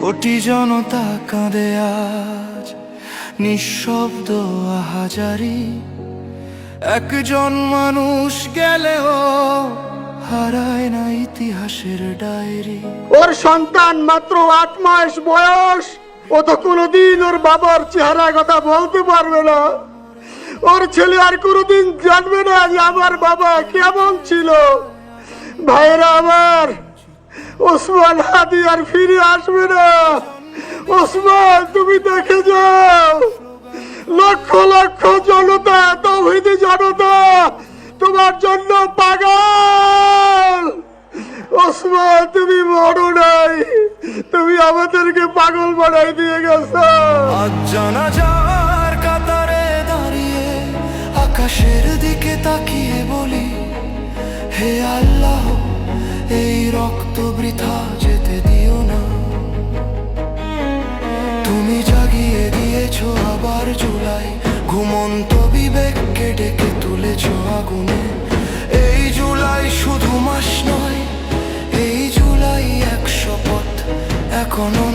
কোটি জনতা কাঁদে আজ, নিঃশব্দ আহাজারি। একজন মানুষ গেলেও হারায় না ইতিহাসের ডায়েরি। ওর সন্তান মাত্র 8 মাস বয়স, ও তো কোনোদিন ওর বাবার চেহারা কথা বলতে পারবে না। ওর ছেলে আর কোনোদিন জানবে না যে আমার বাবা কেমন ছিল। ভাইরা আমার, ওসমান হাদি আর ফিরে আসবে না। ওসমান, তুমি দেখে যাও, লক্ষ লক্ষ জনতা, তৌহিদি জনতা তোমার জন্য পাগল। ওসমান, তুমি মরো নাই, তুমি আমাদেরকে পাগল বানাই দিয়ে গেছো। আজ জানাজার কাতারে দাঁড়িয়ে আকাশের দিকে তাকিয়ে বলি, হে আল্লাহ, এই রক্ত বৃথা যেতে দিও না। তুমি জাগিয়ে দিয়েছো আবার জুলাই, ঘুমন্ত বিবেককে ডেকে তুলেছো আগুনে। এই জুলাই শুধু মাস নয়, এই জুলাই 100 পথ এখনো